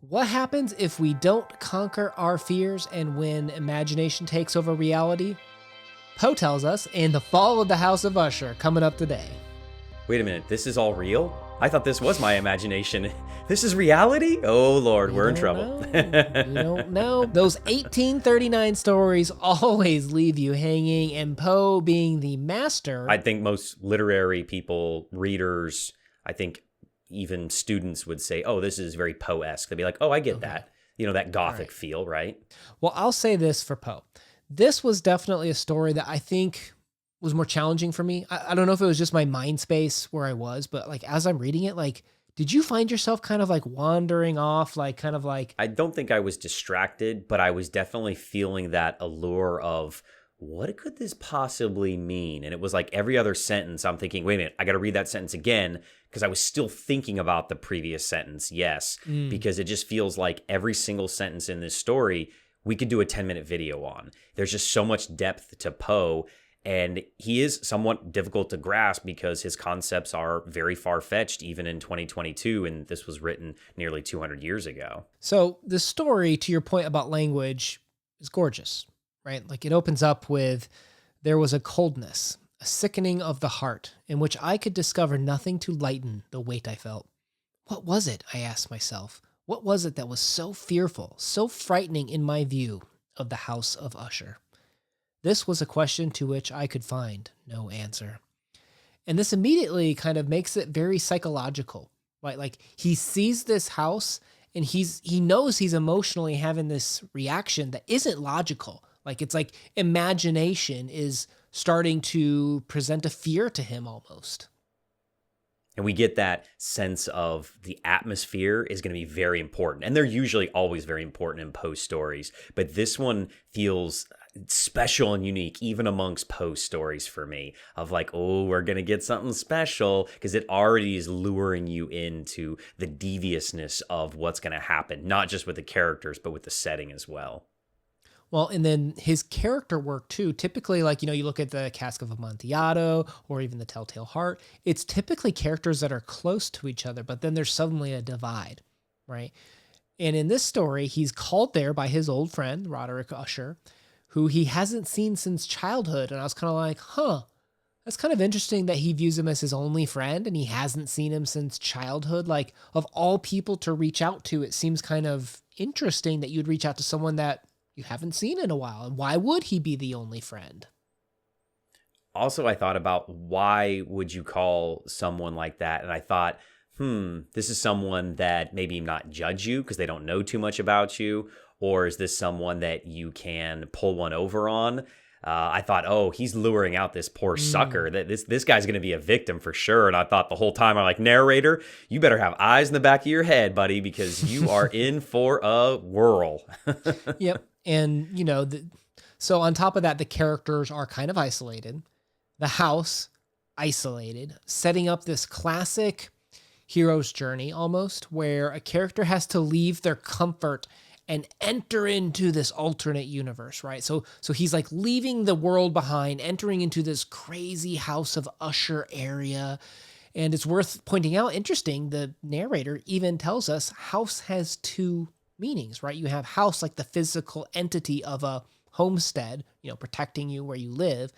What happens if we don't conquer our fears and when imagination takes over reality? Poe tells us in The Fall of the House of Usher, coming up today. Wait a minute, this is all real? I thought this was my imagination. This is reality? Oh Lord, we're in trouble. You don't know. Those 1839 stories always leave you hanging, and Poe being the master. I think most literary people, readers, I think even students would say, oh, this is very Poe-esque. They'd be like, oh, I get that. You know, that Gothic feel, right? Well, I'll say this for Poe. This was definitely a story that I think was more challenging for me. I don't know if it was just my mind space where I was, but like as I'm reading it, like, did you find yourself kind of like wandering off, like kind of like... I don't think I was distracted, but I was definitely feeling that allure of, what could this possibly mean? And it was like every other sentence, I'm thinking, wait a minute, I got to read that sentence again, because I was still thinking about the previous sentence, yes, because it just feels like every single sentence in this story, we could do a 10-minute video on. There's just so much depth to Poe, and he is somewhat difficult to grasp because his concepts are very far-fetched, even in 2022, and this was written nearly 200 years ago. So the story, to your point about language, is gorgeous, right? Like it opens up with, there was a coldness, a sickening of the heart, in which I could discover nothing to lighten the weight I felt. What was it, I asked myself? What was it that was so fearful, so frightening in my view of the House of Usher? This was a question to which I could find no answer. And this immediately kind of makes it very psychological, right? Like he sees this house and he knows he's emotionally having this reaction that isn't logical. Like it's like imagination is starting to present a fear to him almost. And we get that sense of the atmosphere is going to be very important. And they're usually always very important in Poe stories. But this one feels special and unique, even amongst Poe stories for me, of like, oh, we're going to get something special, because it already is luring you into the deviousness of what's going to happen, not just with the characters, but with the setting as well. Well, and then his character work too, typically like, you look at the Cask of Amontillado or even the Telltale Heart, it's typically characters that are close to each other, but then there's suddenly a divide, right? And in this story, he's called there by his old friend, Roderick Usher, who he hasn't seen since childhood. And I was kind of like, that's kind of interesting that he views him as his only friend and he hasn't seen him since childhood. Like of all people to reach out to, it seems kind of interesting that you'd reach out to someone that you haven't seen in a while. And why would he be the only friend? Also, I thought about why would you call someone like that? And I thought, this is someone that maybe not judge you because they don't know too much about you. Or is this someone that you can pull one over on? I thought, oh, he's luring out this poor sucker. That this guy's going to be a victim for sure. And I thought the whole time, I'm like, narrator, you better have eyes in the back of your head, buddy, because you are in for a whirl. Yep. And, so on top of that, the characters are kind of isolated. The house, isolated, setting up this classic hero's journey almost, where a character has to leave their comfort and enter into this alternate universe, right? So he's like leaving the world behind, entering into this crazy House of Usher area. And it's worth pointing out, interesting, the narrator even tells us house has two meanings, right? You have house like the physical entity of a homestead, protecting you where you live,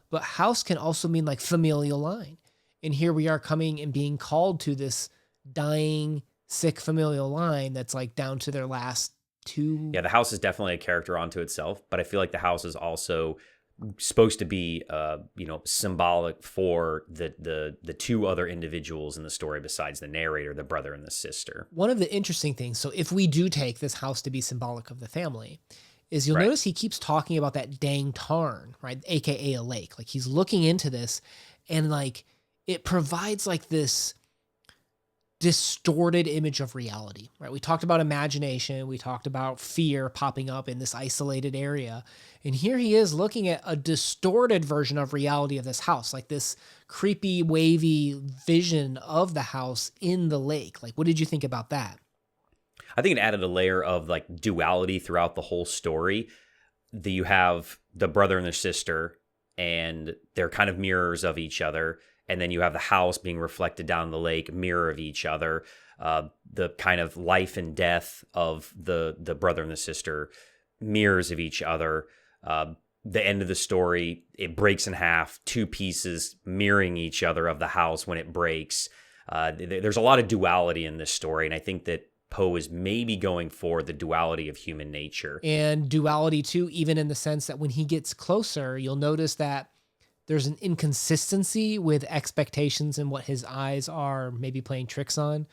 but house can also mean like familial line. And here we are coming and being called to this dying, sick familial line that's like down to their last two. Yeah, the house is definitely a character unto itself, but I feel like the house is also supposed to be symbolic for the two other individuals in the story besides the narrator, the brother and the sister. One of the interesting things, so if we do take this house to be symbolic of the family, is you'll notice he keeps talking about that dang tarn, right? AKA a lake. Like he's looking into this and like it provides like this distorted image of reality, right? We talked about imagination. We talked about fear popping up in this isolated area. And here he is looking at a distorted version of reality of this house, like this creepy, wavy vision of the house in the lake. Like, what did you think about that? I think it added a layer of like duality throughout the whole story. You have the brother and the sister, and they're kind of mirrors of each other. and then you have the house being reflected down the lake, mirror of each other. The kind of life and death of the brother and the sister, mirrors of each other. The end of the story, it breaks in half, two pieces mirroring each other of the house when it breaks. There's a lot of duality in this story, and I think that Poe is maybe going for the duality of human nature. And duality too, even in the sense that when he gets closer, you'll notice that there's an inconsistency with expectations and what his eyes are maybe playing tricks on.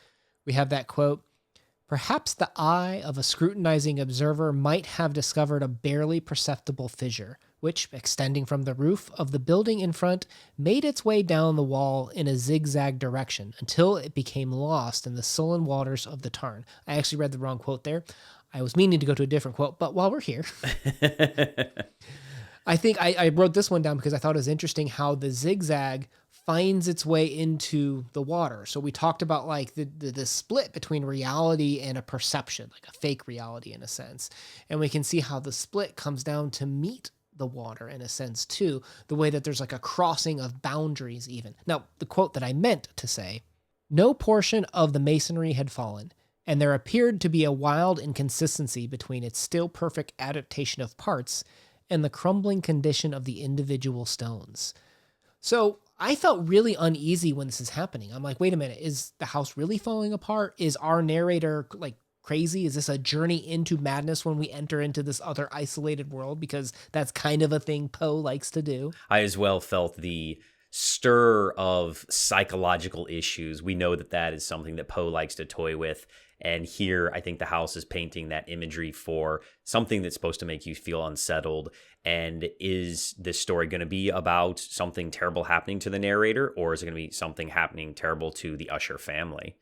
We have that quote, "Perhaps the eye of a scrutinizing observer might have discovered a barely perceptible fissure, which, extending from the roof of the building in front, made its way down the wall in a zigzag direction until it became lost in the sullen waters of the tarn." I actually read the wrong quote there. I was meaning to go to a different quote, but while we're here, I think I wrote this one down because I thought it was interesting how the zigzag finds its way into the water. So we talked about like the split between reality and a perception, like a fake reality in a sense. And we can see how the split comes down to meet the water in a sense too, the way that there's like a crossing of boundaries even. Now, the quote that I meant to say, "No portion of the masonry had fallen, and there appeared to be a wild inconsistency between its still perfect adaptation of parts and the crumbling condition of the individual stones." So I felt really uneasy when this is happening. I'm like, wait a minute, is the house really falling apart? Is our narrator like crazy? Is this a journey into madness when we enter into this other isolated world? Because that's kind of a thing Poe likes to do. I as well felt the stir of psychological issues. We know that is something that Poe likes to toy with. And here, I think the house is painting that imagery for something that's supposed to make you feel unsettled. And is this story going to be about something terrible happening to the narrator, or is it going to be something happening terrible to the Usher family?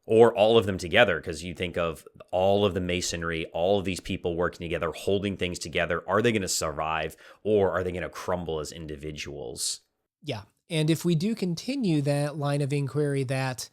Or all of them together, because you think of all of the masonry, all of these people working together, holding things together. Are they going to survive, or are they going to crumble as individuals? Yeah. And if we do continue that line of inquiry that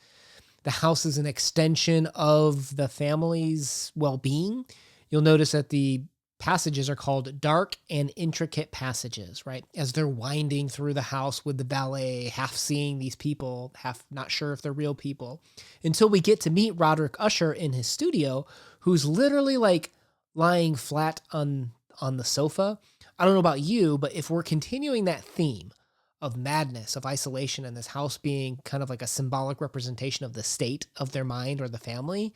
the house is an extension of the family's well-being, you'll notice that the passages are called dark and intricate passages, right? As they're winding through the house with the valet, half seeing these people, half not sure if they're real people, until we get to meet Roderick Usher in his studio, who's literally like lying flat on the sofa. I don't know about you, but if we're continuing that theme of madness, of isolation, and this house being kind of like a symbolic representation of the state of their mind or the family,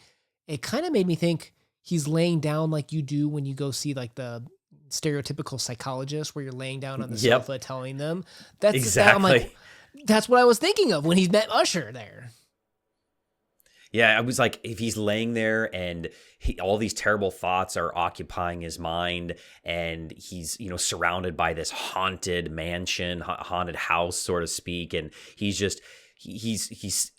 it kind of made me think he's laying down like you do when you go see like the stereotypical psychologist where you're laying down on the sofa telling them. That's exactly. I'm like, that's what I was thinking of when he met Usher there. Yeah, I was like, if he's laying there and all these terrible thoughts are occupying his mind, and he's, surrounded by this haunted mansion, haunted house, so to speak, and he's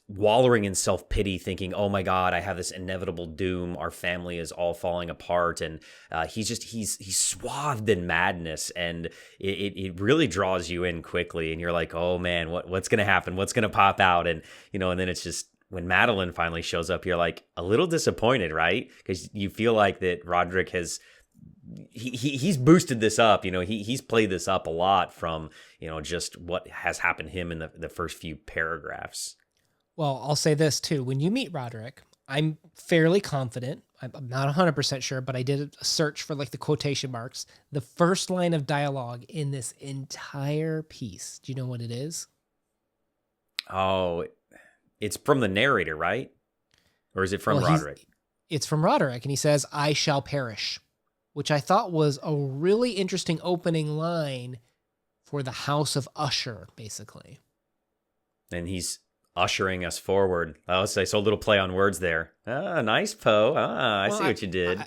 wallowing in self-pity, thinking, oh my God, I have this inevitable doom. Our family is all falling apart. And he's swathed in madness, and it really draws you in quickly. And you're like, oh man, what's going to happen? What's going to pop out? And, and then it's just, when Madeline finally shows up, you're like a little disappointed, right? Because you feel like that Roderick has, he's boosted this up. He's played this up a lot from, just what has happened to him in the first few paragraphs. Well, I'll say this too. When you meet Roderick, I'm fairly confident. I'm not 100% sure, but I did a search for like the quotation marks. The first line of dialogue in this entire piece. Do you know what it is? Oh, it's from the narrator, right? Or is it from Roderick? It's from Roderick, and he says, "I shall perish," which I thought was a really interesting opening line for the House of Usher, basically. And he's ushering us forward. Oh, so a little play on words there. Ah, nice, Poe. I see what you did.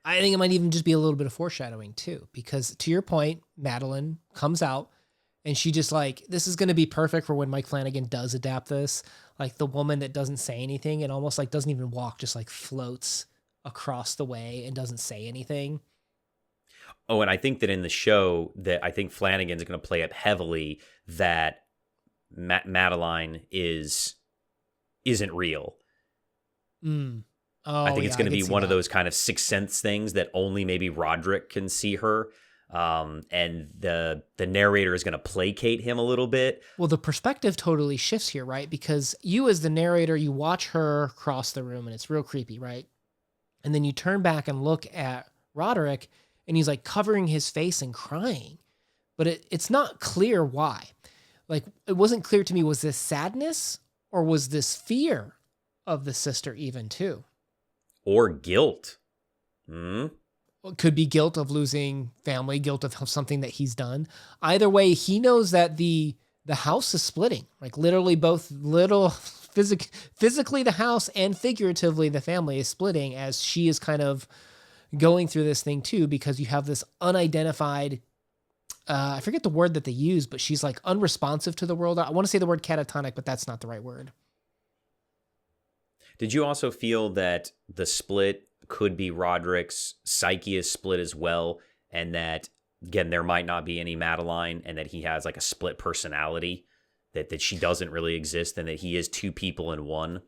I think it might even just be a little bit of foreshadowing, too, because to your point, Madeline comes out, and she just like, this is going to be perfect for when Mike Flannigan does adapt this. Like the woman that doesn't say anything and almost like doesn't even walk, just like floats across the way and doesn't say anything. Oh, and I think that in the show that I think Flanagan's going to play up heavily that Madeline isn't real. Oh, I think it's going to be one of those kind of Sixth Sense things that only maybe Roderick can see her. and the narrator is going to placate him a little bit. Well, the perspective totally shifts here, right? Because you as the narrator, you watch her cross the room and it's real creepy, right? And then you turn back and look at Roderick and he's like covering his face and crying. But it's not clear why. Like, it wasn't clear to me, was this sadness or was this fear of the sister even too? Or guilt. Hmm? It could be guilt of losing family, guilt of something that he's done. Either way, he knows that the house is splitting. Like literally both physically the house and figuratively the family is splitting as she is kind of going through this thing too, because you have this unidentified, I forget the word that they use, but she's like unresponsive to the world. I want to say the word catatonic, but that's not the right word. Did you also feel that the split could be Roderick's psyche is split as well, and that, again, there might not be any Madeline, and that he has like a split personality, that she doesn't really exist, and that he is two people in one?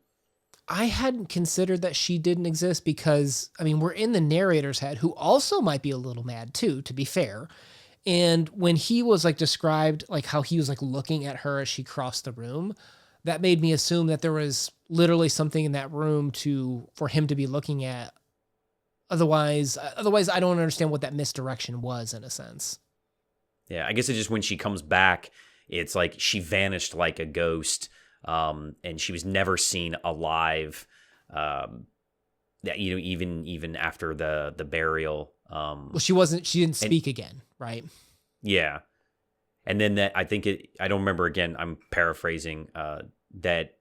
I hadn't considered that she didn't exist because, I mean, we're in the narrator's head, who also might be a little mad too, to be fair. And when he was like described, like how he was like looking at her as she crossed the room, that made me assume that there was literally something in that room for him to be looking at. Otherwise, I don't understand what that misdirection was in a sense. Yeah, I guess it's just when she comes back, it's like she vanished like a ghost, and she was never seen alive. That, you know, even after the burial. Well, she didn't speak again, right? Yeah. And then I don't remember, again, I'm paraphrasing, that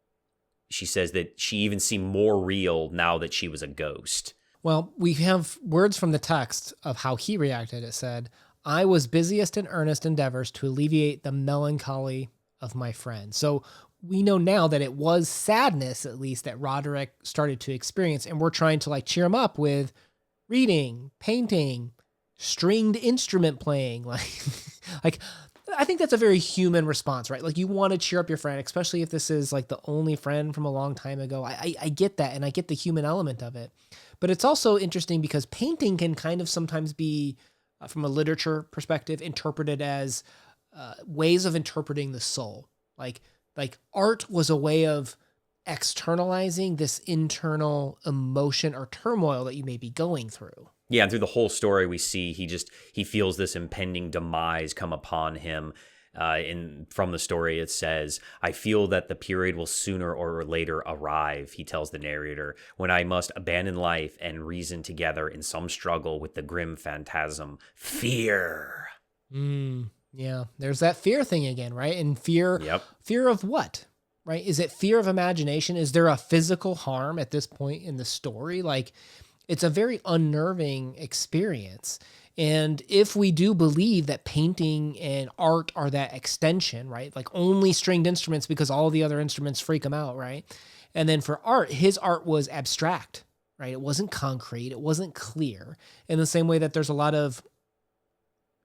she says that she even seemed more real now that she was a ghost. Well, we have words from the text of how he reacted. It said, "I was busiest in earnest endeavors to alleviate the melancholy of my friend." So we know now that it was sadness, at least, that Roderick started to experience. And we're trying to like cheer him up with reading, painting, stringed instrument playing. Like I think that's a very human response, right? Like you want to cheer up your friend, especially if this is like the only friend from a long time ago. I get that. And I get the human element of it. But it's also interesting because painting can kind of sometimes be, from a literature perspective, interpreted as ways of interpreting the soul. Like art was a way of externalizing this internal emotion or turmoil that you may be going through. Yeah, and through the whole story, we see he feels this impending demise come upon him. From the story, it says, "I feel that the period will sooner or later arrive," he tells the narrator, "when I must abandon life and reason together in some struggle with the grim phantasm, fear." Yeah, there's that fear thing again, right? And fear, Yep. Fear of what? Right? Is it fear of imagination? Is there a physical harm at this point in the story? Like, it's a very unnerving experience. And if we do believe that painting and art are that extension, right? Like only stringed instruments because all the other instruments freak him out, right? And then for art, his art was abstract, right? It wasn't concrete. It wasn't clear. In the same way that there's a lot of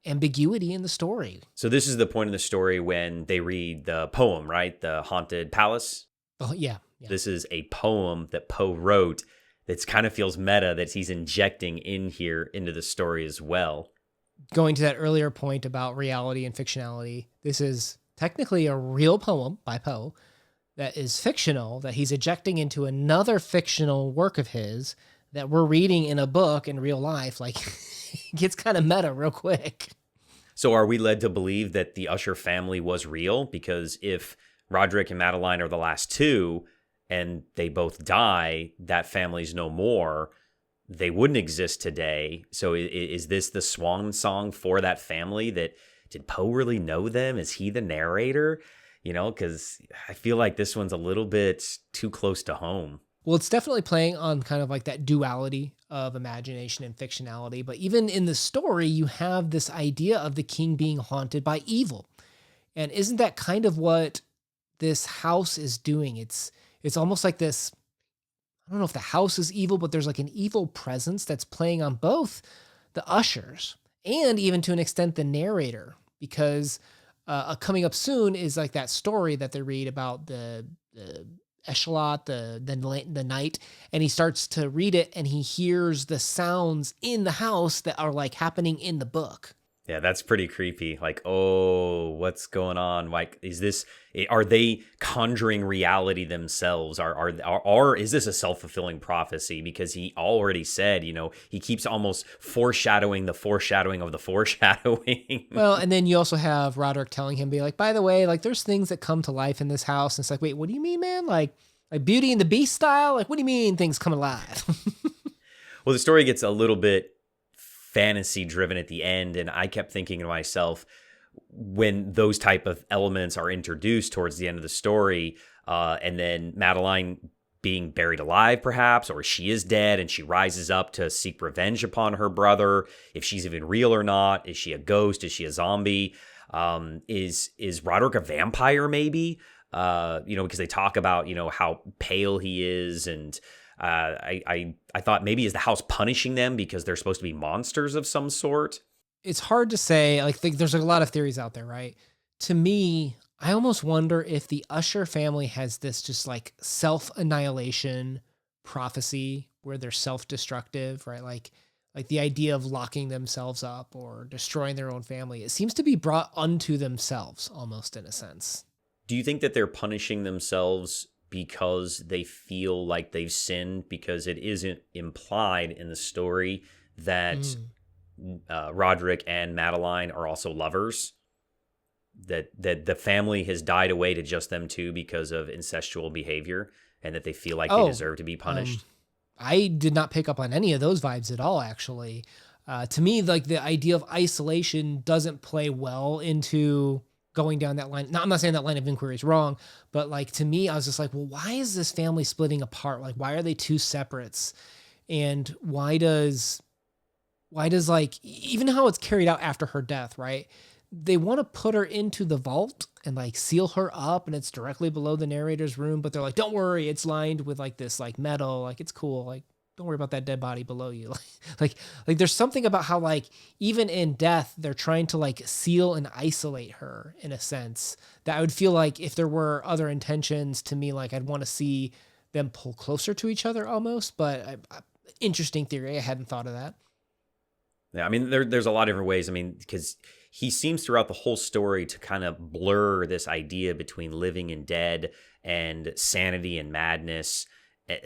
ambiguity in the story. So this is the point of the story when they read the poem, right? The Haunted Palace. Oh, yeah. This is a poem that Poe wrote that kind of feels meta, that he's injecting in here into the story as well. Going to that earlier point about reality and fictionality, this is technically a real poem by Poe that is fictional, that he's ejecting into another fictional work of his that we're reading in a book in real life. Like, it gets kind of meta real quick. So are we led to believe that the Usher family was real? Because if Roderick and Madeline are the last two, and they both die, that family's no more, they wouldn't exist today. So is this the swan song for that family? That, did Poe really know them? Is he the narrator? You know, because I feel like this one's a little bit too close to home. Well, it's definitely playing on kind of like that duality of imagination and fictionality. But even in the story, you have this idea of the king being haunted by evil. And isn't that kind of what this house is doing? It's almost like this, I don't know if the house is evil, but there's like an evil presence that's playing on both the ushers and even to an extent the narrator, because coming up soon is like that story that they read about the Echelot, the night, and he starts to read it and he hears the sounds in the house that are like happening in the book. Yeah, that's pretty creepy. Like, oh, what's going on? Like, are they conjuring reality themselves? Are is this a self-fulfilling prophecy? Because he already said, he keeps almost foreshadowing the foreshadowing of the foreshadowing. Well, and then you also have Roderick telling him, be like, by the way, like there's things that come to life in this house. And it's like, wait, what do you mean, man? Like Beauty and the Beast style? Like, what do you mean things come alive? Well, the story gets a little bit fantasy driven at the end, and I kept thinking to myself, when those type of elements are introduced towards the end of the story, and then Madeline being buried alive perhaps, or she is dead and she rises up to seek revenge upon her brother, if she's even real or not, is she a ghost, is she a zombie, is Roderick a vampire maybe, because they talk about how pale he is, and I thought maybe is the house punishing them because they're supposed to be monsters of some sort? It's hard to say. Like, there's a lot of theories out there, right? To me, I almost wonder if the Usher family has this just like self-annihilation prophecy where they're self-destructive, right? Like the idea of locking themselves up or destroying their own family. It seems to be brought unto themselves almost in a sense. Do you think that they're punishing themselves because they feel like they've sinned? Because it isn't implied in the story that Roderick and Madeline are also lovers. That the family has died away to just them two because of incestual behavior, and that they feel like they deserve to be punished. I did not pick up on any of those vibes at all, actually. To me, like the idea of isolation doesn't play well into going down that line. Now, I'm not saying that line of inquiry is wrong, but like to me, I was just like, well, why is this family splitting apart? Like, why are they two separates? And why does like even how it's carried out after her death, right? They want to put her into the vault and like seal her up, and it's directly below the narrator's room, but they're like, don't worry, it's lined with like this like metal, like it's cool, like don't worry about that dead body below you. Like there's something about how like even in death they're trying to like seal and isolate her in a sense that I would feel like if there were other intentions, to me, like I'd want to see them pull closer to each other almost. But interesting theory, I hadn't thought of that. Yeah, I mean, there's a lot of different ways. I mean, because he seems throughout the whole story to kind of blur this idea between living and dead and sanity and madness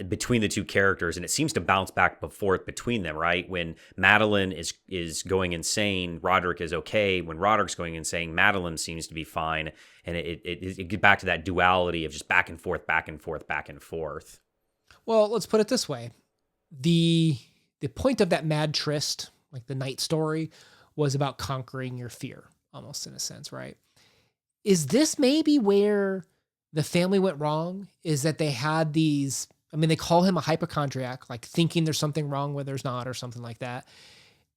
between the two characters, and it seems to bounce back and forth between them. Right, when Madeline is going insane, Roderick is okay. When Roderick's going insane, Madeline seems to be fine, and it gets back to that duality of just back and forth, back and forth, back and forth. Well, let's put it this way: the point of that mad tryst, like the night story, was about conquering your fear, almost in a sense, right? Is this maybe where the family went wrong? Is that they had these, I mean, they call him a hypochondriac, like thinking there's something wrong where there's not, or something like that.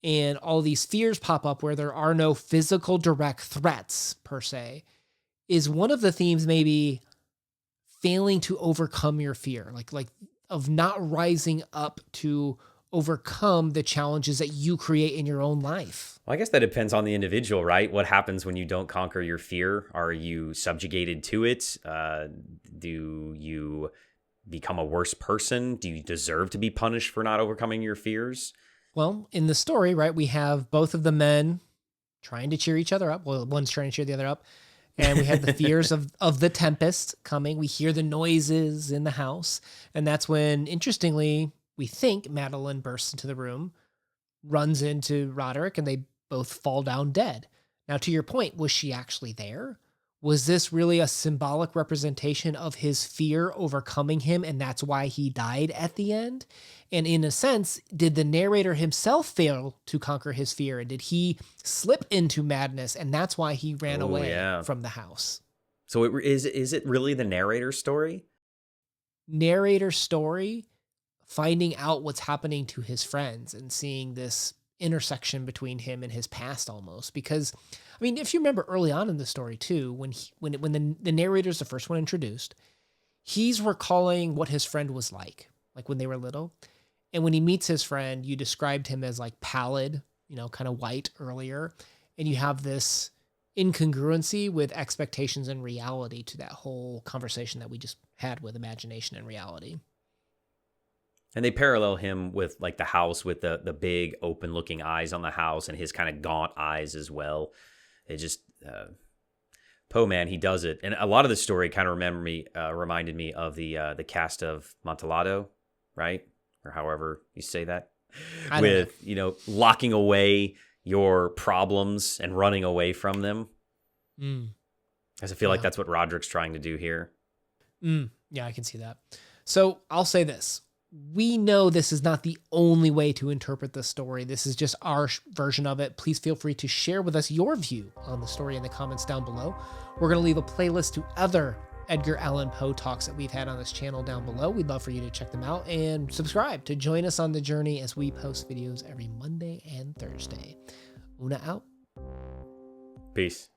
And all these fears pop up where there are no physical direct threats per se. Is one of the themes maybe failing to overcome your fear, like of not rising up to overcome the challenges that you create in your own life? Well, I guess that depends on the individual, right? What happens when you don't conquer your fear? Are you subjugated to it? Do you become a worse person? Do you deserve to be punished for not overcoming your fears? Well, in the story, right, we have both of the men trying to cheer each other up. Well, one's trying to cheer the other up. And we have the fears of the tempest coming. We hear the noises in the house. And that's when, interestingly, we think Madeline bursts into the room, runs into Roderick, and they both fall down dead. Now, to your point, was she actually there? Was this really a symbolic representation of his fear overcoming him, and that's why he died at the end? And in a sense, did the narrator himself fail to conquer his fear? And did he slip into madness, and that's why he ran away from the house? So is it really the narrator's story? Narrator's story, finding out what's happening to his friends and seeing this intersection between him and his past almost. Because, I mean, if you remember early on in the story too, when the narrator's the first one introduced, he's recalling what his friend was like when they were little. And when he meets his friend, you described him as like pallid, kind of white earlier. And you have this incongruency with expectations and reality to that whole conversation that we just had with imagination and reality. And they parallel him with like the house with the big open looking eyes on the house and his kind of gaunt eyes as well. It just Poe, man, he does it. And a lot of the story kind of reminded me of the cast of Montellado, right? Or however you say that. With, locking away your problems and running away from them. Because I feel like that's what Roderick's trying to do here. Yeah, I can see that. So I'll say this. We know this is not the only way to interpret the story. This is just our version of it. Please feel free to share with us your view on the story in the comments down below. We're going to leave a playlist to other Edgar Allan Poe talks that we've had on this channel down below. We'd love for you to check them out and subscribe to join us on the journey as we post videos every Monday and Thursday. Una out. Peace.